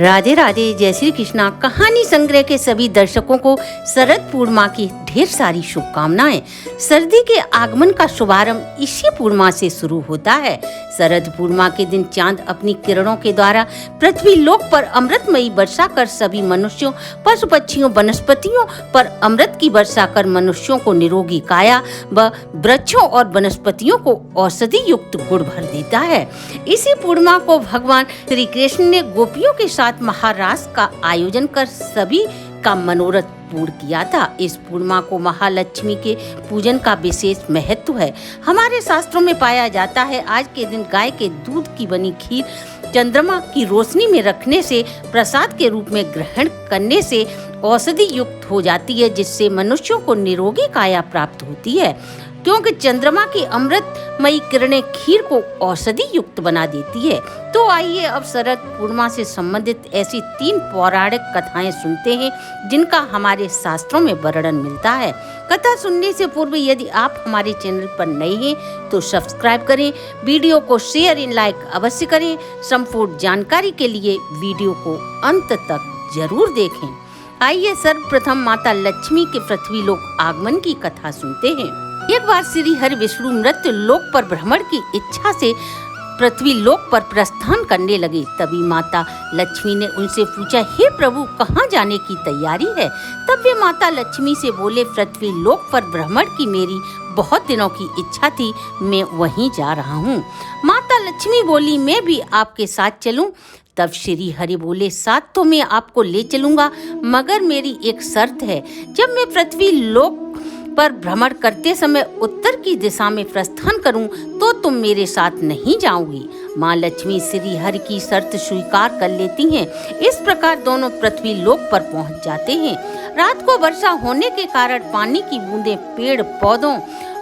राधे राधे, जय श्री कृष्णा। कहानी संग्रह के सभी दर्शकों को शरद पूर्णिमा की ढेर सारी शुभकामनाएं। सर्दी के आगमन का शुभारंभ इसी पूर्णिमा से शुरू होता है। शरद पूर्णिमा के दिन चांद अपनी किरणों के द्वारा पृथ्वी लोक पर अमृतमयी वर्षा कर सभी मनुष्यों, पशु पक्षियों, वनस्पतियों पर अमृत की वर्षा कर मनुष्यों को निरोगी काया व वृक्षों और वनस्पतियों को औषधि युक्त गुण भर देता है। इसी पूर्णिमा को भगवान श्री कृष्ण ने गोपियों के साथ महारास का आयोजन कर सभी का मनोरथ पूर्ण किया था। इस पूर्णिमा को महालक्ष्मी के पूजन का विशेष महत्व है। हमारे शास्त्रों में पाया जाता है, आज के दिन गाय के दूध की बनी खीर चंद्रमा की रोशनी में रखने से, प्रसाद के रूप में ग्रहण करने से औषधि युक्त हो जाती है, जिससे मनुष्यों को निरोगी काया प्राप्त होती है। क्योंकि चंद्रमा की अमृतमयी किरणें खीर को औषधि युक्त बना देती है। तो आइए अब शरद पूर्णिमा से संबंधित ऐसी 3 पौराणिक कथाएं सुनते हैं जिनका हमारे शास्त्रों में वर्णन मिलता है। कथा सुनने से पूर्व यदि आप हमारे चैनल पर नए हैं तो सब्सक्राइब करें, वीडियो को शेयर एंड लाइक अवश्य करें। संपूर्ण जानकारी के लिए वीडियो को अंत तक जरूर देखें। आइए सर्वप्रथम माता लक्ष्मी के पृथ्वी लोक आगमन की कथा सुनते हैं। एक बार श्री हरि विष्णु मृत्यु लोक पर भ्रमण की इच्छा से पृथ्वी लोक पर प्रस्थान करने लगे। तभी माता लक्ष्मी ने उनसे पूछा, हे प्रभु, कहाँ जाने की तैयारी है? तब वे माता लक्ष्मी से बोले, पृथ्वी लोक पर भ्रमण की मेरी बहुत दिनों की इच्छा थी, मैं वहीं जा रहा हूँ। माता लक्ष्मी बोली, मैं भी आपके साथ चलूं? तब श्री हरि बोले, साथ तो मैं आपको ले चलूंगा, मगर मेरी एक शर्त है। जब मैं पृथ्वी लोक पर भ्रमण करते समय उत्तर की दिशा में प्रस्थान करूं तो तुम मेरे साथ नहीं जाओगी। माँ लक्ष्मी श्री हरि की शर्त स्वीकार कर लेती हैं। इस प्रकार दोनों पृथ्वी लोक पर पहुंच जाते हैं। रात को वर्षा होने के कारण पानी की बूंदें पेड़ पौधों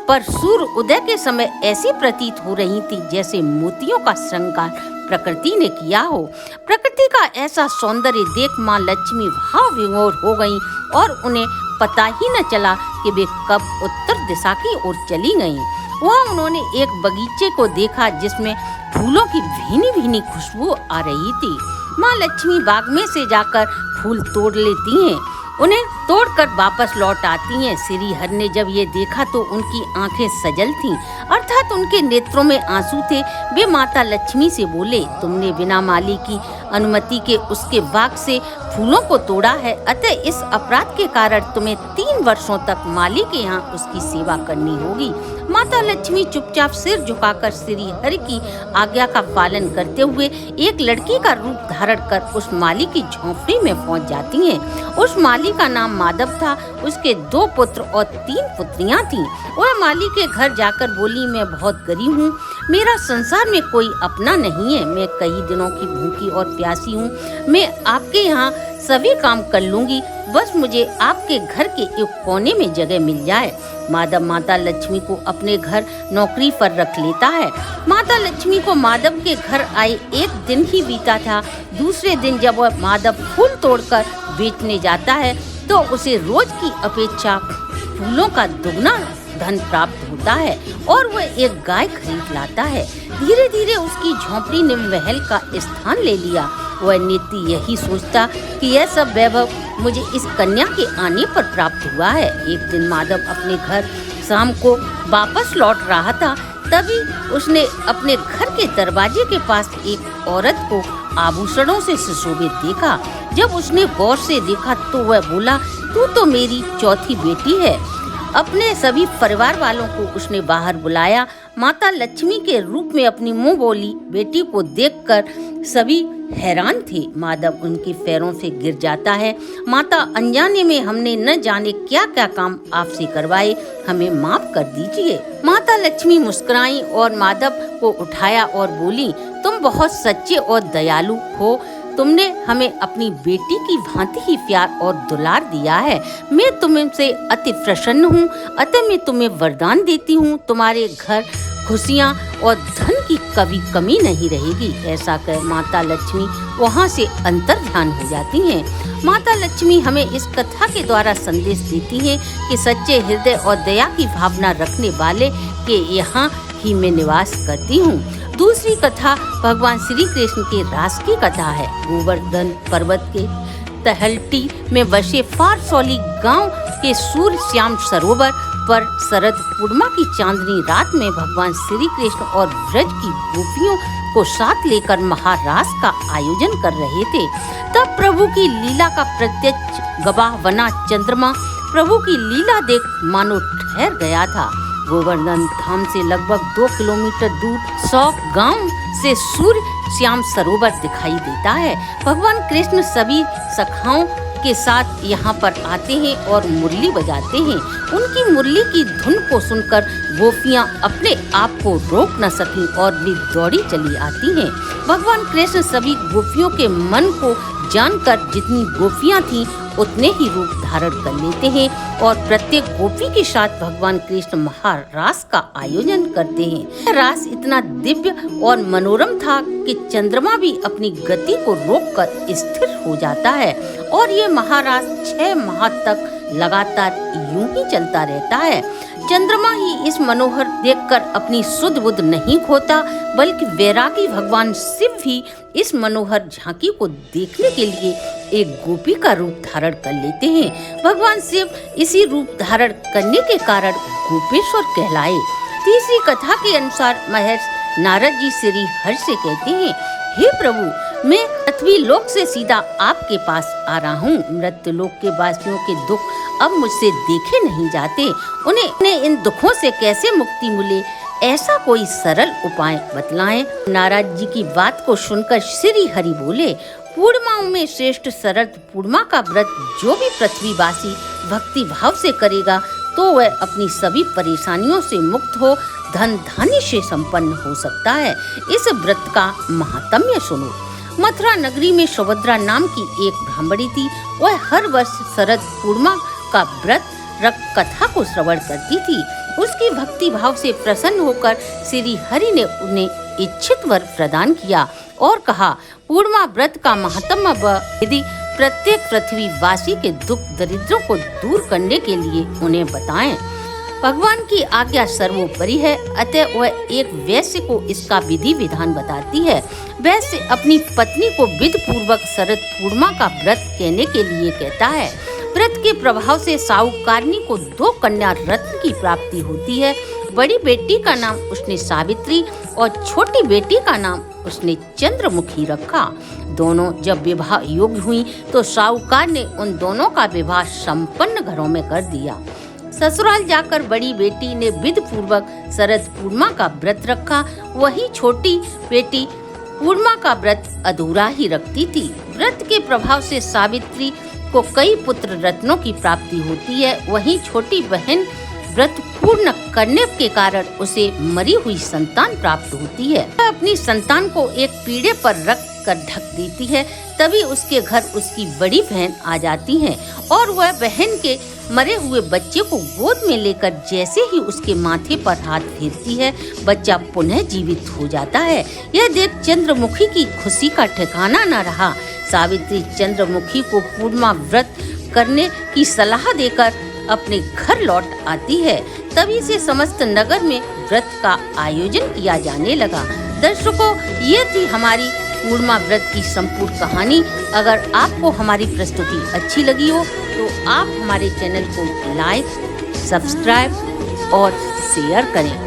पर सूर्य उदय के समय ऐसी प्रतीत हो रही थी जैसे मोतियों का श्रृंगार प्रकृति ने किया हो। प्रकृति का ऐसा सौंदर्य देख माँ लक्ष्मी भाव विभोर हो गईं और उन्हें पता ही न चला कि वे कब उत्तर दिशा की ओर चली गईं। वहाँ उन्होंने एक बगीचे को देखा जिसमें फूलों की भीनी भीनी खुशबू आ रही थी। माँ लक्ष्मी बाग में से जाकर फूल तोड़ लेती हैं, उन्हें तोड़कर वापस लौट आती हैं। श्री हरि ने जब ये देखा तो उनकी आंखें सजल थीं, अर्थात उनके नेत्रों में आंसू थे। वे माता लक्ष्मी से बोले, तुमने बिना माली की अनुमति के उसके बाग से फूलों को तोड़ा है, अतः इस अपराध के कारण तुम्हें 3 वर्षों तक माली के यहाँ उसकी सेवा करनी होगी। माता लक्ष्मी चुपचाप सिर झुकाकर श्री हरि की आज्ञा का पालन करते हुए एक लड़की का रूप धारण कर उस माली की झोंपड़ी में पहुंच जाती हैं। उस माली का नाम माधव था। उसके 2 पुत्र और 3 पुत्रियां थीं। वह माली के घर जाकर बोली, मैं बहुत गरीब हूँ, मेरा संसार में कोई अपना नहीं है, मैं कई दिनों की भूखी और प्यासी हूँ। मैं आपके यहाँ सभी काम कर लूंगी, बस मुझे आपके घर के एक कोने में जगह मिल जाए। माधव माता लक्ष्मी को अपने घर नौकरी पर रख लेता है। माता लक्ष्मी को माधव के घर आए 1 दिन ही बीता था। दूसरे दिन जब वह माधव फूल तोड़कर बेचने जाता है तो उसे रोज की अपेक्षा फूलों का दुगना धन प्राप्त होता है और वह एक गाय खरीद लाता है। धीरे धीरे उसकी झोंपड़ी ने महल का स्थान ले लिया। वह नित्य यही सोचता कि यह सब वैभव मुझे इस कन्या के आने पर प्राप्त हुआ है। एक दिन माधव अपने घर शाम को वापस लौट रहा था, तभी उसने अपने घर के दरवाजे के पास एक औरत को आभूषणों से सुशोभित देखा। जब उसने गौर से देखा तो वह बोला, तू तो मेरी चौथी बेटी है। अपने सभी परिवार वालों को उसने बाहर बुलाया। माता लक्ष्मी के रूप में अपनी मुंह बोली बेटी को देखकर सभी हैरान थे। माधव उनके पैरों से गिर जाता है, माता, अनजाने में हमने न जाने क्या क्या काम आपसे करवाए, हमें माफ कर दीजिए। माता लक्ष्मी मुस्कुराई और माधव को उठाया और बोली, तुम बहुत सच्चे और दयालु हो, तुमने हमें अपनी बेटी की भांति ही प्यार और दुलार दिया है। मैं तुमसे अति प्रसन्न हूँ, अतः मैं तुम्हें वरदान देती हूँ, तुम्हारे घर खुशियाँ और धन की कभी कमी नहीं रहेगी। ऐसा कह माता लक्ष्मी वहाँ से अंतर ध्यान हो जाती हैं। माता लक्ष्मी हमें इस कथा के द्वारा संदेश देती है कि सच्चे हृदय और दया की भावना रखने वाले के यहाँ ही मैं निवास करती हूँ। दूसरी कथा भगवान श्री कृष्ण के रास की कथा है। गोवर्धन पर्वत के तहलटी में बसे फारसौली गांव के सूर्य श्याम सरोवर पर शरद पूर्णिमा की चांदनी रात में भगवान श्री कृष्ण और ब्रज की गोपियों को साथ लेकर महारास का आयोजन कर रहे थे। तब प्रभु की लीला का प्रत्यक्ष गवाह बना चंद्रमा प्रभु की लीला देख मानो ठहर गया था। गोवर्धन धाम से लगभग 2 किलोमीटर दूर 100 गांव से सूर्य श्याम सरोवर दिखाई देता है। भगवान कृष्ण सभी सखाओं के साथ यहाँ पर आते हैं और मुरली बजाते हैं। उनकी मुरली की धुन को सुनकर गोपियाँ अपने आप को रोक न सकी और वे दौड़ी चली आती हैं। भगवान कृष्ण सभी गोपियों के मन को जानकर जितनी गोपियाँ थीं उतने ही रूप धारण कर लेते हैं और प्रत्येक गोपी के साथ भगवान कृष्ण महारास का आयोजन करते हैं। रास इतना दिव्य और मनोरम था कि चंद्रमा भी अपनी गति को रोककर स्थिर हो जाता है और ये महारास 6 माह तक लगातार यूं ही चलता रहता है। चंद्रमा ही इस मनोहर देखकर अपनी सुध बुध नहीं खोता, बल्कि वैरागी भगवान शिव भी इस मनोहर झांकी को देखने के लिए एक गोपी का रूप धारण कर लेते हैं। भगवान शिव इसी रूप धारण करने के कारण गोपेश्वर कहलाए। तीसरी कथा के अनुसार महर्षि नारद जी श्री हरि से कहते हैं, हे प्रभु, मैं पृथ्वी लोक से सीधा आपके पास आ रहा हूँ। मृत्यु लोक के वासियों के दुख अब मुझसे देखे नहीं जाते। उन्हें इन दुखों से कैसे मुक्ति मिले, ऐसा कोई सरल उपाय बतलाएं। नारद जी की बात को सुनकर श्री हरि बोले, पूर्णिमाओं में श्रेष्ठ शरद पूर्णिमा का व्रत जो भी पृथ्वीवासी भक्ति भाव से करेगा तो वह अपनी सभी परेशानियों से मुक्त हो धन धान्य से संपन्न हो सकता है। इस व्रत का महात्म्य सुनो। मथुरा नगरी में सुभद्रा नाम की एक ब्राह्मणी थी। वह हर वर्ष शरद पूर्णिमा का व्रत रख कथा को श्रवण करती थी। उसकी भक्ति भाव से प्रसन्न होकर श्री हरि ने उन्हें इच्छित वर प्रदान किया और कहा, पूर्णिमा व्रत का महात्म्य यदि प्रत्येक पृथ्वीवासी के दुख दरिद्रों को दूर करने के लिए उन्हें बताएं। भगवान की आज्ञा सर्वोपरि है, अतः वह एक वैश्य को इसका विधि विधान बताती है। वैश्य अपनी पत्नी को विधि पूर्वक शरद पूर्णिमा का व्रत कहने के लिए कहता है। व्रत के प्रभाव से साहूकारनी को 2 कन्या रत्न की प्राप्ति होती है। बड़ी बेटी का नाम उसने सावित्री और छोटी बेटी का नाम उसने चंद्रमुखी रखा। दोनों जब विवाह योग्य हुई तो साहूकार ने उन दोनों का विवाह संपन्न घरों में कर दिया। ससुराल जाकर बड़ी बेटी ने विधि पूर्वक शरद पूर्णिमा का व्रत रखा। वही छोटी बेटी पूर्णिमा का व्रत अधूरा ही रखती थी। व्रत के प्रभाव से सावित्री को कई पुत्र रत्नों की प्राप्ति होती है। वहीं छोटी बहन व्रत पूर्ण करने के कारण उसे मरी हुई संतान प्राप्त होती है। वह अपनी संतान को एक पीढ़े पर रख कर ढक देती है। तभी उसके घर उसकी बड़ी बहन आ जाती है और वह बहन के मरे हुए बच्चे को गोद में लेकर जैसे ही उसके माथे पर हाथ फेरती है, बच्चा पुनः जीवित हो जाता है। यह देख चंद्रमुखी की खुशी का ठिकाना न रहा। सावित्री चंद्रमुखी को पूर्णिमा व्रत करने की सलाह देकर अपने घर लौट आती है। तभी से समस्त नगर में व्रत का आयोजन किया जाने लगा। दर्शकों, ये थी हमारी पूर्णिमा व्रत की संपूर्ण कहानी। अगर आपको हमारी प्रस्तुति अच्छी लगी हो तो आप हमारे चैनल को लाइक, सब्सक्राइब और शेयर करें।